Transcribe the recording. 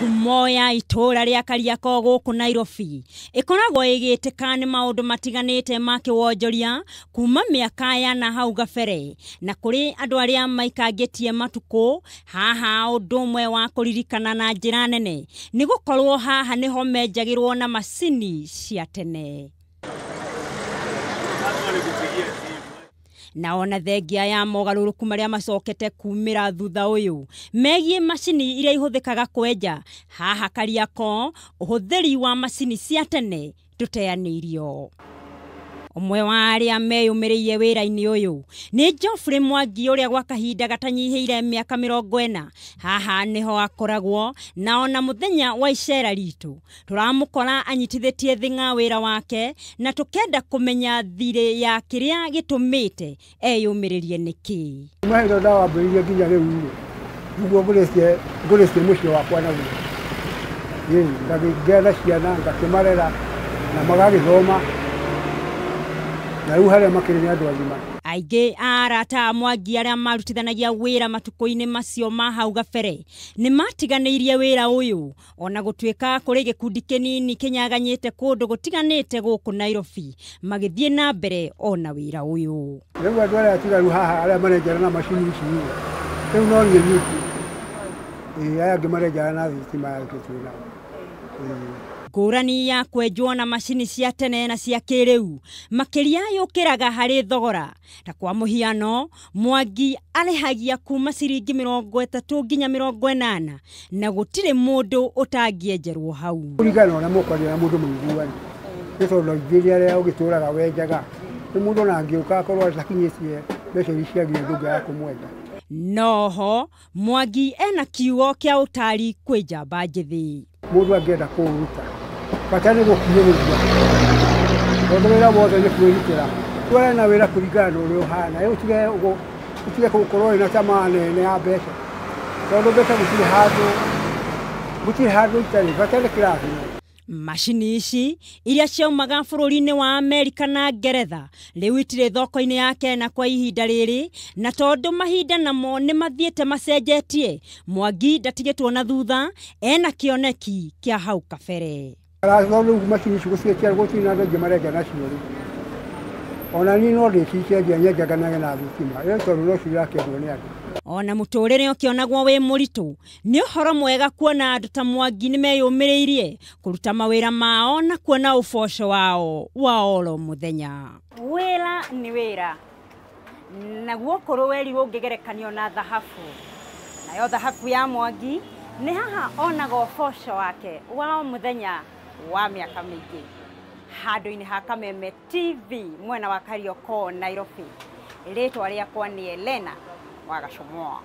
Ngumo ya itura ria Kariako guku Nairobi ikoragwo igitĩka nĩ maũndũ matiganĩte ma kĩwonjoria kuma mĩaka ya na hau gabere, na kũrĩ andũ arĩa maikangĩtie matukũ haha ũndũ ũmwe wa kũririkana na njĩra nene nĩ gũkorwo haha nĩho menjagĩrwo na macini cia tene. Na ona thengia ya mogarũrũku marĩa macokete kumĩra thutha ũyũ megie macini iria ihũthĩkaga kwenja haha Kariako, ũhũthĩri wa macini cia tene tũteanĩirio. Umwe wa arĩa meyũmĩrĩire wĩra-inĩ ũyũ nĩ Geoffrey Mwangi ũrĩa gwa kahinda gatanyihĩire mĩaka 40 haha nĩho akoragwo, na ona mũthenya wa icera ritũ tũramũkora anyitithĩtie thing'a wĩra wake na tũkenda kũmenya thirĩ ya kĩrĩa gĩtũmĩte eyũmĩrĩrie nĩkĩ. Mahĩndo ndawambĩrĩirie nginya rĩu nĩguo ngũrĩcie mũciĩ wakwa na guo. Ngagĩa ciana ngakĩmarera na magagĩthoma. Aingĩ arata a Mwangi arĩa marutithanagia wĩra matukũ-inĩ macio ma hau gabere nĩ matiganĩirie wĩra ũyũ, ona gũtuĩka kũrĩ gĩkundi kĩnini kĩnyaganyĩte kũndũ gũtiganĩte gũkũ Nairobi magĩthiĩ na mbere ona wĩra ũyũ. Rĩu andũ arĩa atigaru haha arĩa marenjera na macini ici rĩu no niĩ wiki aya angĩ marenjera na thitima ya gĩtwĩna. Ngũrani ya kwenjwo na macini cia tene na cia kĩrĩu makĩria yũkĩraga harĩ thogora. Ta kwa mũhiano Mwangi arĩhagia kuma ciringi 30 nginya 80 na gũtirĩ mũndũ ũtangĩenjerwo hau. Kũringana na mũkwarĩra mũndũ mũiguani nĩ tondũ ingĩ arĩa ũgĩtũraga wenjaga nĩ mũndũ na angĩũka akorwo atakinyĩtie mbeca iria ciagĩrĩire ndũngĩaga kũmwenja. Noho Mwangi ena kiugo kĩa ũtari kwĩ njamba njĩthĩ. Mũndũ angĩenda kũruta bata nĩ gũkinyĩrĩria tondũ wĩra wothe nĩ kwĩrutĩra. Tware na wĩra kũringana na ũrĩa ũhana, ũtige gũkorwo na tamaa nene ya mbeca tondũ mbeca gũtirĩ handũ itarĩ, bata nĩ kĩrathimo. Macini ici iria ciaumaga bũrũri-inĩ wa Amerika na Ngeretha rĩu itirĩ thoko-inĩ ya Kenya kwa ihinda rĩrĩ, na tondũ mahinda namo nĩ mathiĩte macenjetie, Mwangi ndatigĩtwo na thutha, ena kĩoneki kĩa hau kabere. Rĩu macini ici gũciĩtia gũtirĩ na andũ aingĩ marenja nacio rĩ. Ona niĩ no ndĩcicenjia nyenjaga na thitima tondũ no cirakendwo nĩ andũ. Ona mũtũrĩre ũkĩonagwo wĩ mũritũ nĩ ũhoro mwega kuona andũ ta Mwangi nĩ meyũmĩrĩirie kũruta mawĩra mao na kuona ũboco wao wa oro mũthenya. Wĩra nĩ wĩra, naguo kũrũ weri ũngĩgerekanio na thahabu, nayo thahabu ya Mwangi nĩ haha onaga ũboco wake wa mũthenya wa mĩaka mĩingĩ. Handũ-inĩ ha Kameme TV mwena wa Kariako Nairobi, rĩtwa rĩakwa nĩ Elena wa Gacomoa.